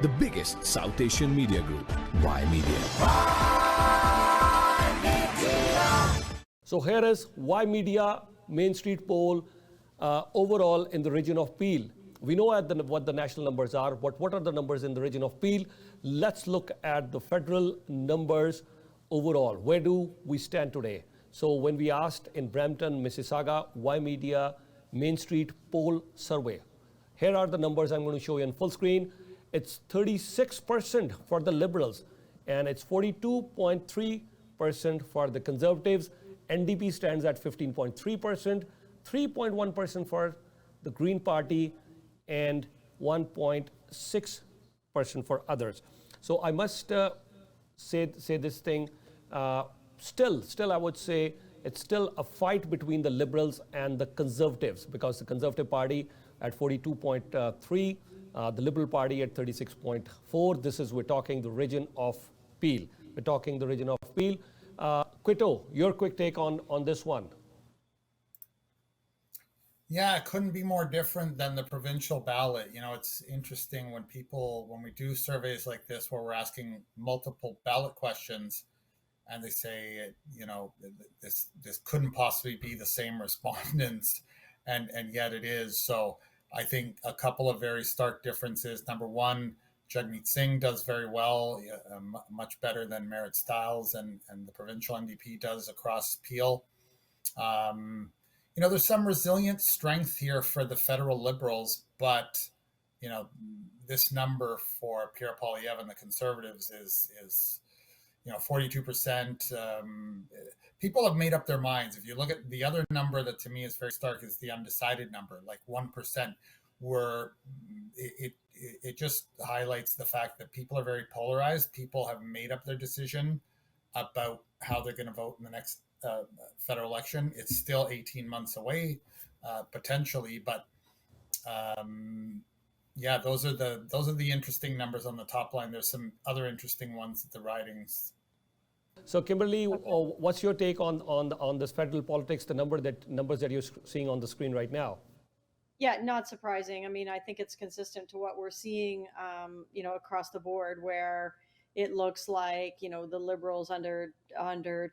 the biggest South Asian media group, Ymedia. So here is Ymedia Mainstreet poll overall in the region of Peel. We know what the national numbers are, but what are the numbers in the region of Peel? Let's look at the federal numbers overall. Where do we stand today? So when we asked in Brampton, Mississauga, Ymedia Mainstreet poll survey, here are the numbers I'm going to show you on full screen. It's 36% for the Liberals, and it's 42.3% for the Conservatives. NDP stands at 15.3%, 3.1% for the Green Party, and 1.6% for others. So I must say this thing. Still, I would say it's still a fight between the Liberals and the Conservatives, because the Conservative Party at 42.3, the Liberal Party at 36.4. This is, we're talking the region of Peel. We're talking the region of Peel. Quito, your quick take on this one. Yeah, it couldn't be more different than the provincial ballot. You know, it's interesting when we do surveys like this where we're asking multiple ballot questions and they say, you know, this couldn't possibly be the same respondents, and yet it is. So I think a couple of very stark differences. Number one, Jagmeet Singh does very well, much better than Merit Stiles and the provincial NDP does across Peel. You know, there's some resilient strength here for the federal Liberals, but, you know, this number for Pierre Poilievre and the Conservatives is 42%. People have made up their minds. If you look at the other number that to me is very stark is the undecided number, like 1%, where it just highlights the fact that people are very polarized. People have made up their decision about how they're going to vote in the next federal election. It's still 18 months away, potentially, but yeah, those are the interesting numbers on the top line. There's some other interesting ones at the ridings. So Kimberly, what's your take on this federal politics? The numbers that you're seeing on the screen right now. Yeah, not surprising. I mean, I think it's consistent to what we're seeing, across the board, where it looks like, the Liberals under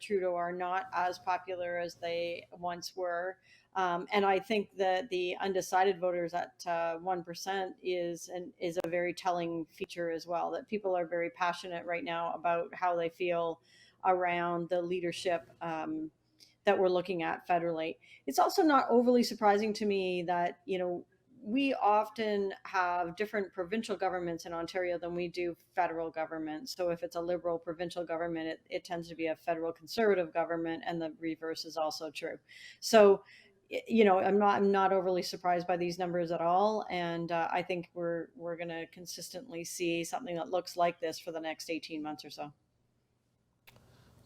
Trudeau are not as popular as they once were. And I think that the undecided voters at 1% is a very telling feature as well, that people are very passionate right now about how they feel around the leadership that we're looking at federally. It's also not overly surprising to me that, we often have different provincial governments in Ontario than we do federal government. So if it's a Liberal provincial government, it tends to be a federal Conservative government, and the reverse is also true. So, I'm not overly surprised by these numbers at all, and I think we're going to consistently see something that looks like this for the next 18 months or so.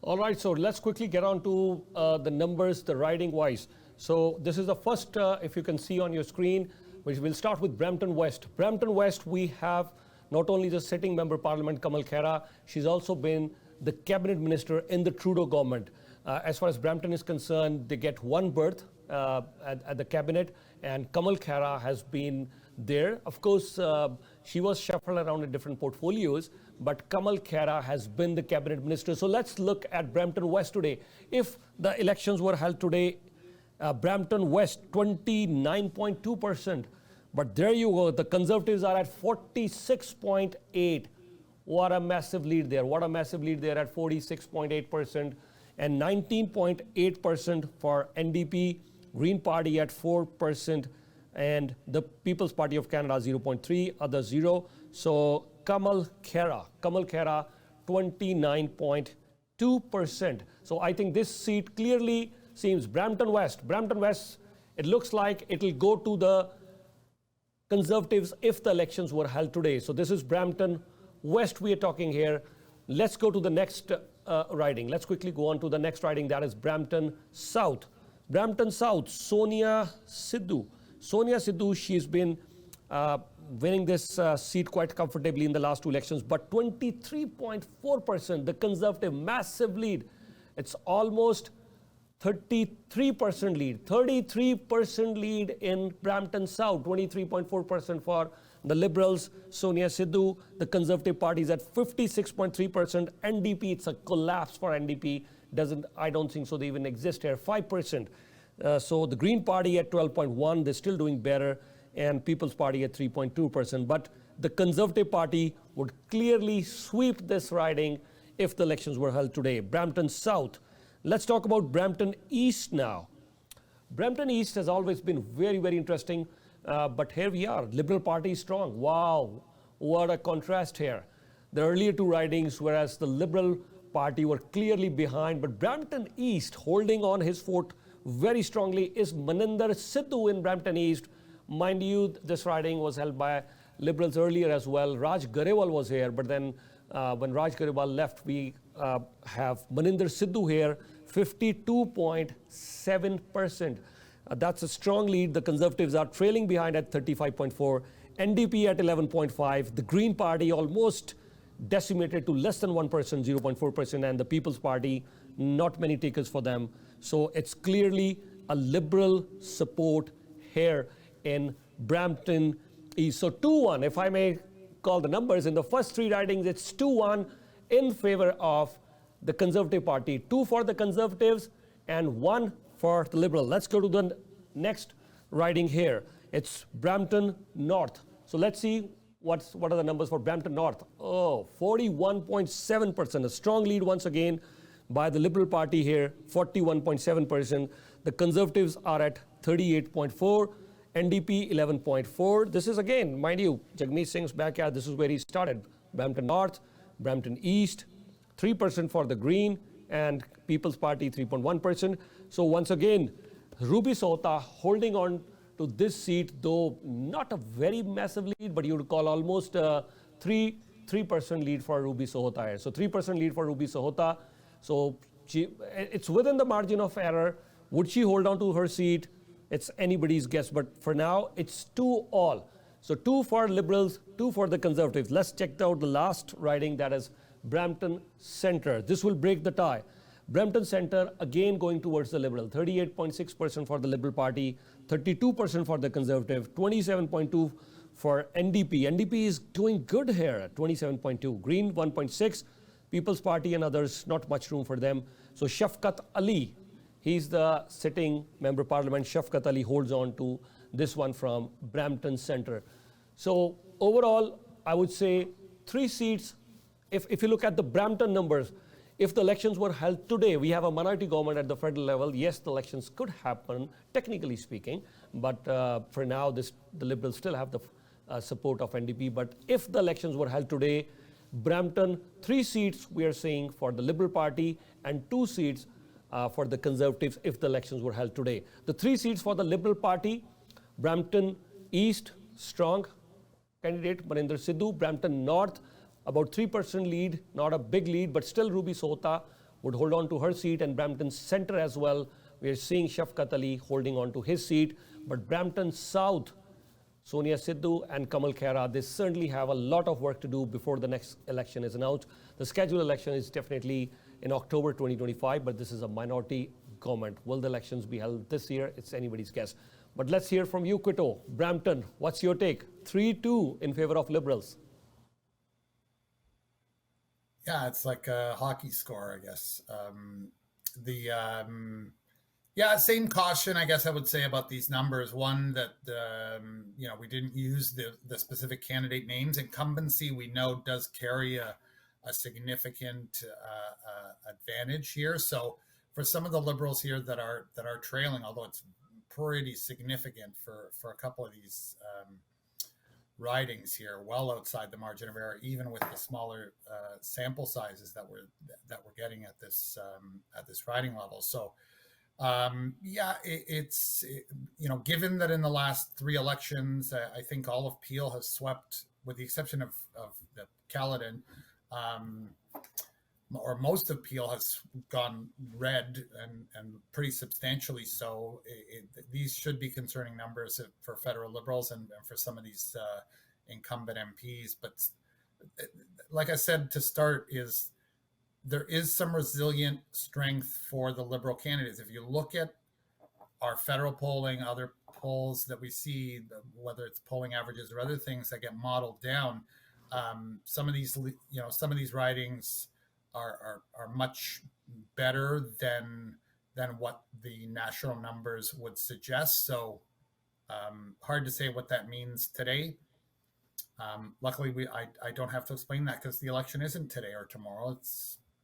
All right, so let's quickly get on to the numbers, the riding wise. So this is the first, if you can see on your screen, which we'll start with Brampton West. Brampton West, we have not only the sitting member Parliament, Kamal Khera, she's also been the cabinet minister in the Trudeau government. As far as Brampton is concerned, they get one berth at the cabinet, and Kamal Khera has been there. Of course, she was shuffled around in different portfolios, but Kamal Khera has been the cabinet minister. So let's look at Brampton West today. If the elections were held today, Brampton West 29.2%, but there you go, the Conservatives are at 46.8. What a massive lead there. What a massive lead there at 46.8%, and 19.8% for NDP, Green Party at 4%, and the People's Party of Canada 0.3, others 0. So Kamal Khera 29.2%. So I think this seat clearly seems Brampton West, it looks like it will go to the Conservatives if the elections were held today. So this is Brampton West we are talking here. Let's go to the next riding. Let's quickly go on to the next riding, that is Brampton South. Brampton South, Sonia Sidhu, she's been winning this seat quite comfortably in the last two elections, but 23.4%, the Conservative massive lead. It's almost 33% lead in Brampton South, 23.4% for The Liberals, Sonia Sidhu, the Conservative Party is at 56.3%. NDP, it's a collapse for NDP. I don't think so they even exist here, 5%. So the Green Party at 12.1, they're still doing better, and People's Party at 3.2%. But the Conservative Party would clearly sweep this riding if the elections were held today. Brampton South. Let's talk about Brampton East now. Brampton East has always been very, very interesting, but here we are. Liberal Party is strong. Wow, what a contrast here. The earlier two ridings, whereas the Liberal Party were clearly behind, but Brampton East holding on his fort very strongly is Maninder Sidhu in Brampton East. Mind you, this riding was held by Liberals earlier as well. Raj Garewal was here, but then when Raj Garewal left, we have Maninder Sidhu here, 52.7%. That's a strong lead. The Conservatives are trailing behind at 35.4%. NDP at 11.5%. The Green Party almost decimated to less than 1%, 0.4%. And the People's Party, not many takers for them. So it's clearly a Liberal support here in Brampton East. So 2-1, if I may call the numbers. In the first three ridings, it's 2-1 in favor of the Conservative Party. 2 for the Conservatives and 1 for the Liberal. Let's go to the next riding here. It's Brampton North. So let's see what are the numbers for Brampton North. Oh, 41.7%. A strong lead once again by the Liberal Party here, 41.7%. The Conservatives are at 38.4%. NDP 11.4%. This is again, mind you, Jagmeet Singh's backyard. This is where he started. Brampton North, Brampton East, 3% for the Green, and People's Party 3.1%. So once again, Ruby Sohota holding on to this seat, though not a very massive lead, but you would call almost a 3% lead for Ruby Sohota here. So 3% lead for Ruby Sohota. So it's within the margin of error. Would she hold on to her seat? It's anybody's guess, but for now, it's 2-all. So 2 for Liberals, 2 for the Conservatives. Let's check out the last riding, that is Brampton Centre. This will break the tie. Brampton Centre, again going towards the Liberal. 38.6% for the Liberal Party, 32% for the Conservative, 27.2% for NDP. NDP is doing good here at 27.2%. Green, 1.6%. People's Party and others, not much room for them. So Shafkat Ali, he's the sitting member of parliament. Shafkat Ali holds on to this one from Brampton Centre. So overall, I would say 3 seats. If you look at the Brampton numbers, if the elections were held today, we have a minority government at the federal level. Yes, the elections could happen, technically speaking, but for now, the Liberals still have the support of NDP. But if the elections were held today, Brampton, 3 seats we are seeing for the Liberal Party and 2 seats for the Conservatives if the elections were held today. The 3 seats for the Liberal Party, Brampton East, strong candidate, Maninder Sidhu. Brampton North, about 3% lead, not a big lead, but still Ruby Sohota would hold on to her seat, and Brampton Centre as well. We are seeing Shafkat Ali holding on to his seat. But Brampton South, Sonia Sidhu and Kamal Khera, they certainly have a lot of work to do before the next election is announced. The scheduled election is definitely in October 2025, but this is a minority government. Will the elections be held this year? It's anybody's guess. But let's hear from you, Quito. Brampton, what's your take? 3-2 in favor of Liberals. Yeah, it's like a hockey score, I guess. Same caution, I guess I would say about these numbers. One, that we didn't use the specific candidate names. Incumbency, we know, does carry a significant advantage here. So for some of the Liberals here that are trailing, although it's pretty significant for a couple of these ridings here, well outside the margin of error, even with the smaller sample sizes that we're getting at this riding level. So it's given that in the last 3 elections, I think all of Peel has swept, with the exception of the Caledon, or most of Peel has gone red and pretty substantially so. These should be concerning numbers for federal Liberals and for some of these incumbent MPs. But like I said to start, there is some resilient strength for the Liberal candidates. If you look at our federal polling, other polls that we see, whether it's polling averages or other things that get modeled down, some of these ridings are much better than what the national numbers would suggest. So hard to say what that means today. Luckily, I don't have to explain that because the election isn't today or tomorrow.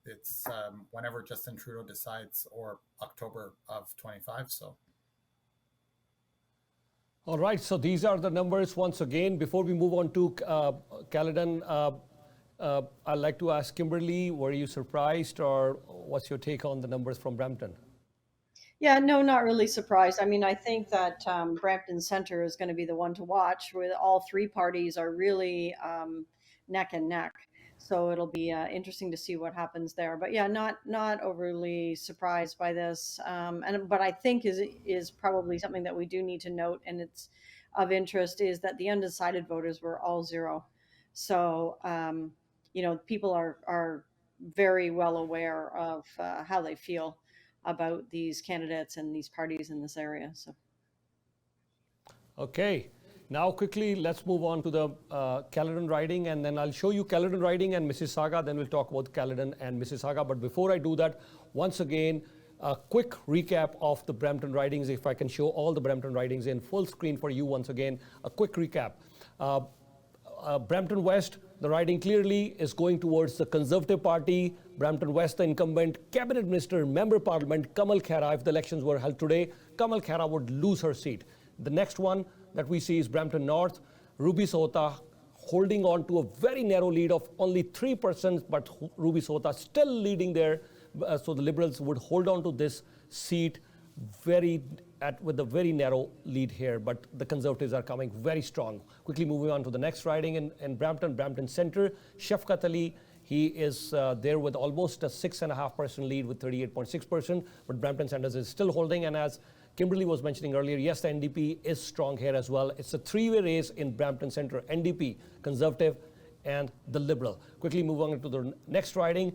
It's whenever Justin Trudeau decides, or October of 25. So. All right, so these are the numbers once again. Before we move on to Caledon, I'd like to ask Kimberly, were you surprised, or what's your take on the numbers from Brampton? Yeah, no, not really surprised. I mean, I think that Brampton Centre is going to be the one to watch, where all three parties are really neck and neck. So it'll be interesting to see what happens there. But yeah, not overly surprised by this. But I think is probably something that we do need to note, and it's of interest, is that the undecided voters were all zero. So people are very well aware of how they feel about these candidates and these parties in this area. So. Okay. Now, quickly, let's move on to the Caledon riding, and then I'll show you Caledon riding and Mississauga. Then we'll talk about Caledon and Mississauga. But before I do that, once again, a quick recap of the Brampton ridings. If I can show all the Brampton ridings in full screen for you once again, a quick recap. Brampton West, the riding clearly is going towards the Conservative Party. Brampton West, the incumbent Cabinet Minister, Member of Parliament, Kamal Khera. If the elections were held today, Kamal Khera would lose her seat. The next one that we see is Brampton North, Ruby Sota holding on to a very narrow lead of only 3%, but Ruby Sota still leading there. So the Liberals would hold on to this seat with a very narrow lead here, but the Conservatives are coming very strong. Quickly moving on to the next riding in Brampton Centre, Shafqat Ali, he is there with almost a 6.5% lead with 38.6%, but Brampton Centre is still holding, and as Kimberly was mentioning earlier, yes, the NDP is strong here as well. It's a three-way race in Brampton Centre, NDP, Conservative, and the Liberal. Quickly move on to the next riding.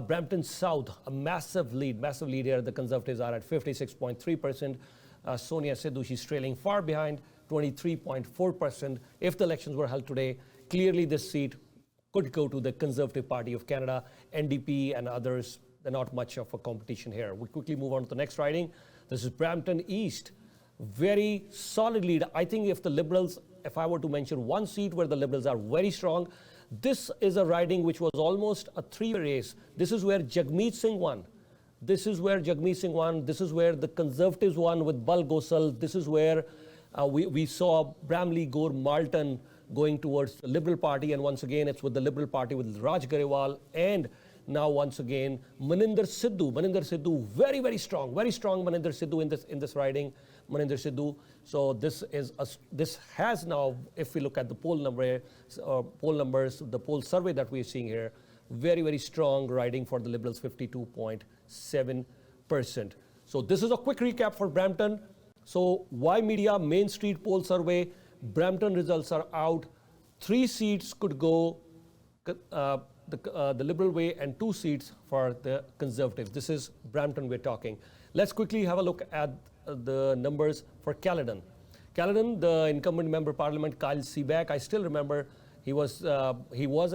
Brampton South, a massive lead here. The Conservatives are at 56.3%. Sonia Sidhu, she's trailing far behind, 23.4%. If the elections were held today, clearly this seat could go to the Conservative Party of Canada, NDP and others. They're not much of a competition here. We'll quickly move on to the next riding. This is Brampton East. Very solid lead. I think if the Liberals, if I were to mention one seat where the Liberals are very strong, this is a riding which was almost a three-way race. This is where Jagmeet Singh won. This is where the Conservatives won with Bal Gosal. This is where we saw Bramley Gore Malton going towards the Liberal Party, and once again it's with the Liberal Party with Raj Garewal, and now once again Maninder Sidhu, very strong Maninder Sidhu in this riding, Maninder Sidhu. So this has now, if we look at the poll numbers, the poll survey that we're seeing here, very strong riding for the Liberals, 52.7%. So this is a quick recap for Brampton. So Ymedia Mainstreet poll survey, Brampton results are out. 3 seats could go the Liberal way and 2 seats for the Conservatives. This is Brampton we're talking. Let's quickly have a look at the numbers for Caledon. Caledon, the incumbent Member of Parliament, Kyle Seaback, I still remember he was a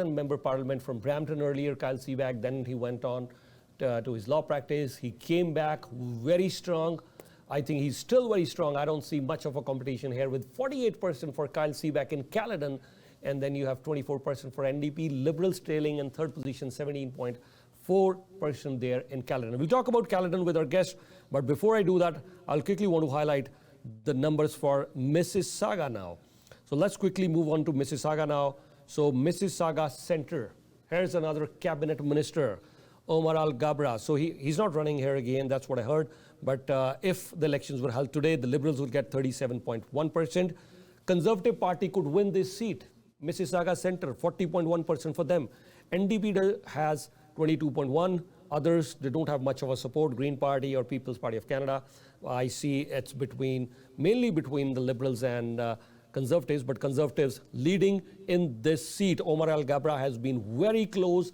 Member of Parliament from Brampton earlier, Kyle Seaback. Then he went on to his law practice. He came back very strong. I think he's still very strong. I don't see much of a competition here with 48% for Kyle Seaback in Caledon, and then you have 24% for NDP. Liberals trailing in third position, 17.4% there in Caledon. We'll talk about Caledon with our guest, but before I do that, I'll quickly want to highlight the numbers for Mississauga now. So let's quickly move on to Mississauga now. So Mississauga Centre, here's another cabinet minister, Omar Al-Gabra. So he's not running here again, that's what I heard. But if the elections were held today, the Liberals would get 37.1%. Conservative Party could win this seat. Mississauga Centre, 40.1% for them. NDP has 22.1%. Others, they don't have much of a support, Green Party or People's Party of Canada. I see it's mainly between the Liberals and Conservatives, but Conservatives leading in this seat. Omar Al-Gabra has been very close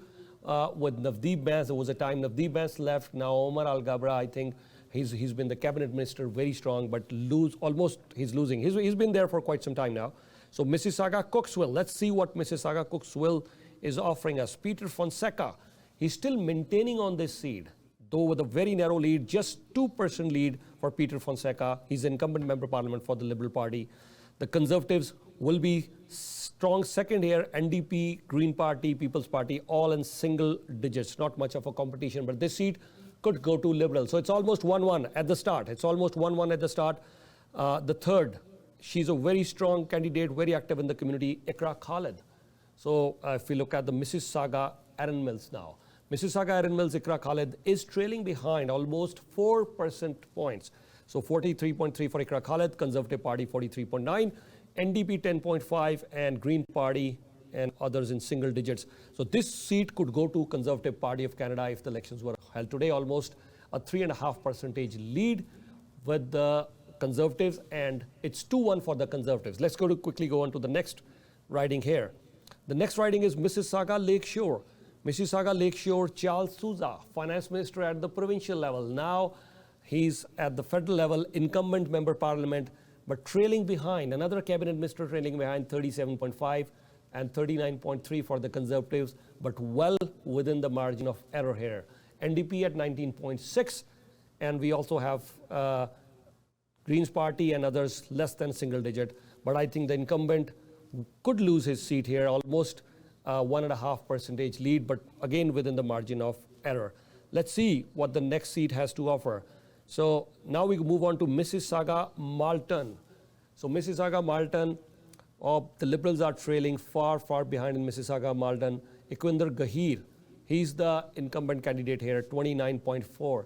with Navdeep Bains. There was a time Navdeep Bains left. Now Omar Al-Gabra, I think, He's been the cabinet minister, very strong, but he's losing. He's been there for quite some time now. So Mississauga Cooksville, let's see what Mississauga Cooksville is offering us. Peter Fonseca, he's still maintaining on this seat, though with a very narrow lead, just 2% lead for Peter Fonseca. He's the incumbent member of parliament for the Liberal Party. The Conservatives will be strong second here. NDP, Green Party, People's Party, all in single digits. Not much of a competition, but this seat could go to Liberal. So it's almost 1-1 at the start. The third, she's a very strong candidate, very active in the community, Ikra Khalid. So if we look at the Mississauga Erin Mills now, Mississauga Erin Mills, Ikra Khalid is trailing behind almost 4% points. So 43.3 for Ikra Khalid, Conservative Party 43.9, NDP 10.5, and Green Party and others in single digits. So this seat could go to Conservative Party of Canada if the elections were held today. Almost a 3.5% lead with the Conservatives, and it's 2-1 for the Conservatives. Let's quickly go on to the next riding here. The next riding is Mississauga Lakeshore. Mississauga Lakeshore, Charles Souza, finance minister at the provincial level. Now he's at the federal level, incumbent member parliament, but trailing behind, another cabinet minister trailing behind, 37.5 and 39.3 for the Conservatives, but well within the margin of error here. NDP at 19.6, and we also have Greens Party and others less than single digit, but I think the incumbent could lose his seat here, almost 1.5% lead, but again within the margin of error. Let's see what the next seat has to offer. So now we move on to Mississauga Malton. So Mississauga Malton, the Liberals are trailing far behind in Mississauga Malton. Equinder Gahir, he's the incumbent candidate here, 29.4.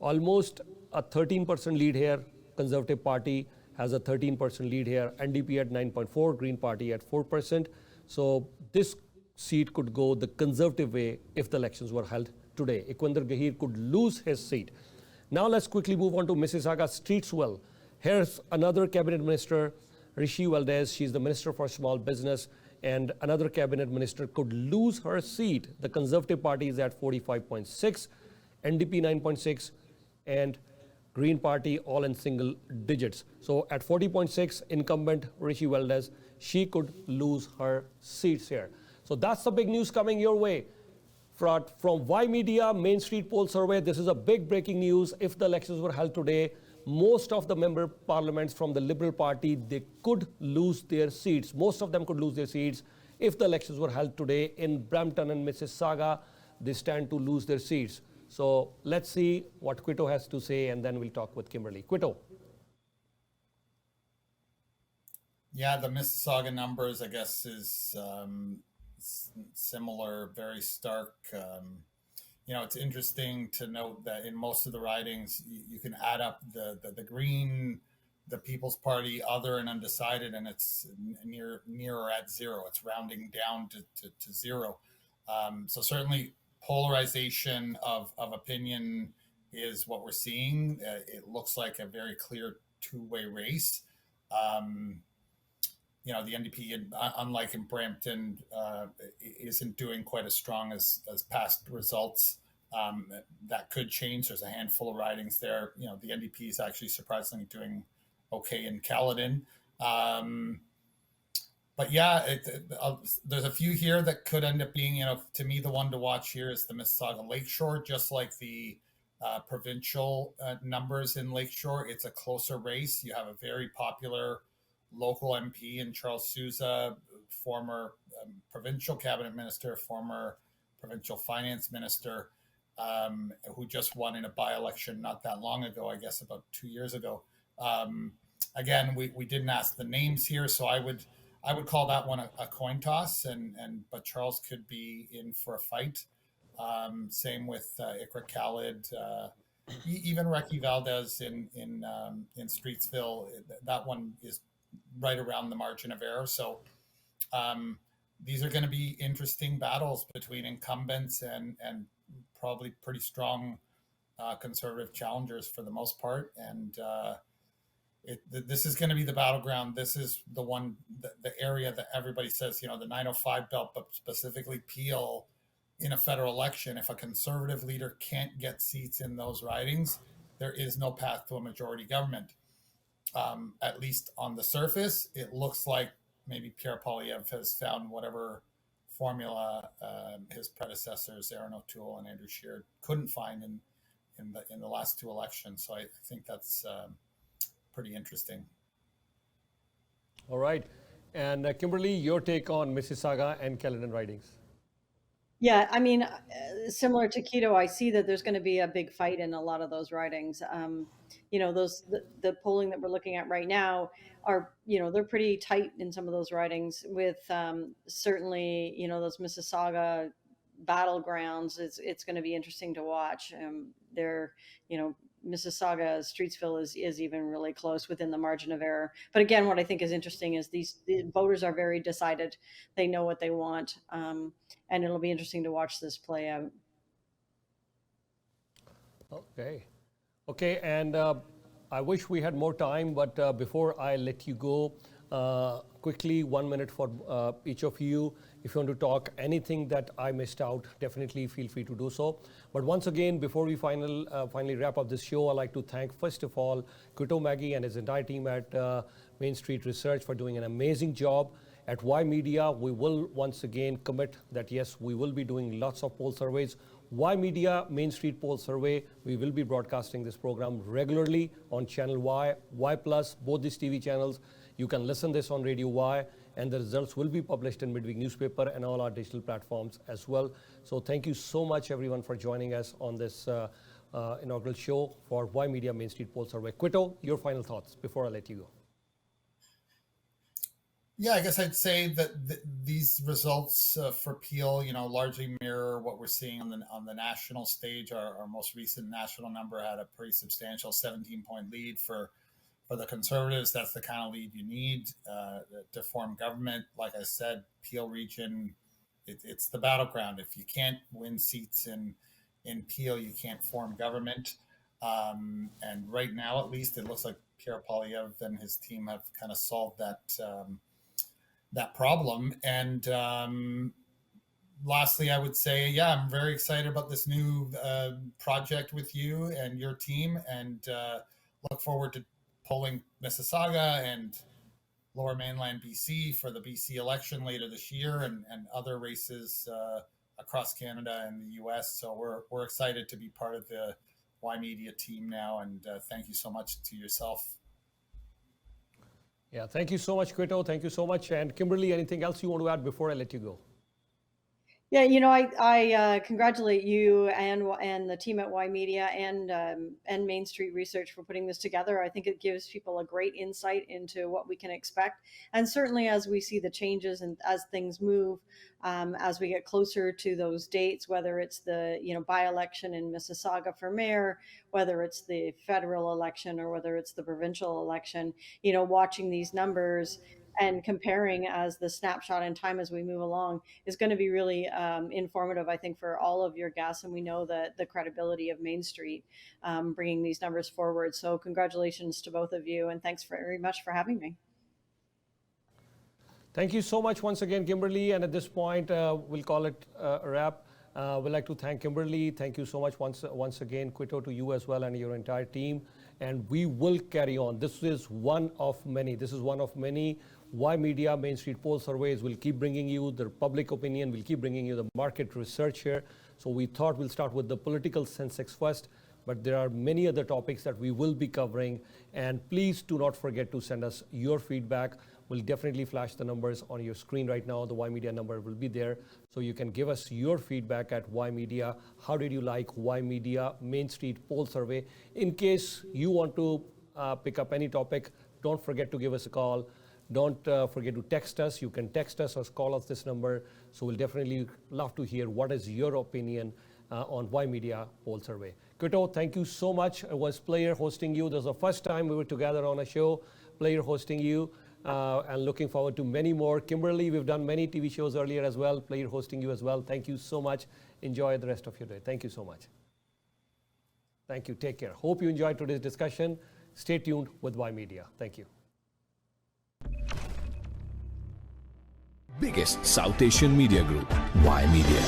Almost a 13% lead here. Conservative Party has a 13% lead here. NDP at 9.4, Green Party at 4%. So this seat could go the Conservative way if the elections were held today. Equinder Gahir could lose his seat. Now let's quickly move on to Mississauga Streetsville. Here's another cabinet minister, Rishi Valdez. She's the minister for small business, and another cabinet minister could lose her seat. The Conservative Party is at 45.6, NDP 9.6, and Green Party all in single digits. So at 40.6, incumbent Rishi Valdez, she could lose her seats here. So that's the big news coming your way. From Ymedia Mainstreet poll survey, this is a big breaking news. If the elections were held today, most of the member parliaments from the Liberal Party, they could lose their seats. Most of them could lose their seats. If the elections were held today in Brampton and Mississauga, they stand to lose their seats. So let's see what Quito has to say, and then we'll talk with Kimberly. Quito. Yeah, the Mississauga numbers, I guess, is similar, very stark. It's interesting to note that in most of the ridings, you can add up the Green, the People's Party, other, and undecided, and it's near or at zero. It's rounding down to zero. So certainly polarization of opinion is what we're seeing. It looks like a very clear two-way race. The NDP, unlike in Brampton, isn't doing quite as strong as past results. That could change. There's a handful of ridings there. The NDP is actually surprisingly doing okay in Caledon. But yeah, there's a few here that could end up being, to me, the one to watch here is the Mississauga Lakeshore. Just like the provincial numbers in Lakeshore, it's a closer race. You have a very popular local MP in Charles Souza, former provincial cabinet minister, former provincial finance minister, who just won in a by-election not that long ago, I guess about 2 years ago. Again, we didn't ask the names here, so I would call that one a coin toss, but Charles could be in for a fight. Same with Ikra Khalid, even Rishi Valdez in Streetsville. That one is right around the margin of error. So these are going to be interesting battles between incumbents and probably pretty strong conservative challengers for the most part. And this is going to be the battleground. This is the one, the area that everybody says, the 905 belt, but specifically Peel in a federal election. If a conservative leader can't get seats in those ridings, there is no path to a majority government. At least on the surface, it looks like maybe Pierre Poilievre has found whatever formula his predecessors, Aaron O'Toole and Andrew Scheer, couldn't find in the last two elections. So I think that's pretty interesting. All right. And Kimberly, your take on Mississauga and Caledon ridings? Yeah, I mean, similar to Keto, I see that there's going to be a big fight in a lot of those ridings. You know, the polling that we're looking at right now are, you know, they're pretty tight in some of those ridings with certainly, you know, those Mississauga battlegrounds. It's going to be interesting to watch. They're, you know, Mississauga, Streetsville is even really close within the margin of error. But again, what I think is interesting is the voters are very decided. They know what they want. And it'll be interesting to watch this play out. Okay, and I wish we had more time, but before I let you go, quickly, 1 minute for each of you. If you want to talk anything that I missed out, definitely feel free to do so. But once again, before we finally wrap up this show, I'd like to thank, first of all, Quito Maggie and his entire team at Mainstreet Research for doing an amazing job. At Ymedia, we will once again commit that, yes, we will be doing lots of poll surveys. Ymedia Mainstreet Poll Survey, we will be broadcasting this program regularly on Channel Y, Y+, both these TV channels. You can listen this on Radio Y, and the results will be published in Midweek newspaper and all our digital platforms as well. So thank you so much, everyone, for joining us on this inaugural show for Ymedia Mainstreet Poll Survey. Quito, your final thoughts before I let you go. Yeah, I guess I'd say that these results for Peel, you know, largely mirror what we're seeing on the national stage. Our most recent national number had a pretty substantial 17-point lead for the Conservatives. That's the kind of lead you need to form government. Like I said, Peel region, it's the battleground. If you can't win seats in Peel, you can't form government. And right now, at least, it looks like Pierre Poilievre and his team have kind of solved that problem. And lastly, I would say, yeah, I'm very excited about this new project with you and your team, and look forward to polling Mississauga and Lower Mainland BC for the BC election later this year, and other races across Canada and the US. So we're excited to be part of the Ymedia team now, and thank you so much to yourself. Yeah, thank you so much, Quito. Thank you so much. And Kimberly, anything else you want to add before I let you go? Yeah, you know, I congratulate you and the team at Ymedia and Mainstreet Research for putting this together. I think it gives people a great insight into what we can expect, and certainly as we see the changes and as things move, as we get closer to those dates, whether it's the by-election in Mississauga for mayor, whether it's the federal election, or whether it's the provincial election, watching these numbers and comparing as the snapshot in time as we move along is going to be really informative, I think, for all of your guests. And we know that the credibility of Mainstreet bringing these numbers forward. So congratulations to both of you, and thanks very much for having me. Thank you so much once again, Kimberly. And at this point, we'll call it a wrap. We'd like to thank Kimberly. Thank you so much once again, Quito, to you as well and your entire team. And we will carry on. This is one of many. Ymedia Mainstreet poll surveys will keep bringing you the public opinion, will keep bringing you the market research here. So we thought we'll start with the political sensex first, but there are many other topics that we will be covering. And please do not forget to send us your feedback. We'll definitely flash the numbers on your screen right now. The Ymedia number will be there. So you can give us your feedback at Ymedia. How did you like Ymedia Mainstreet poll survey? In case you want to pick up any topic, don't forget to give us a call. Don't forget to text us. You can text us or call us this number. So we'll definitely love to hear what is your opinion on Ymedia poll survey. Quito, thank you so much. It was a pleasure hosting you. This is the first time we were together on a show. Pleasure hosting you. And looking forward to many more. Kimberly, we've done many TV shows earlier as well. Pleasure hosting you as well. Thank you so much. Enjoy the rest of your day. Thank you so much. Thank you. Take care. Hope you enjoyed today's discussion. Stay tuned with Ymedia. Thank you. Biggest South Asian media group, Ymedia.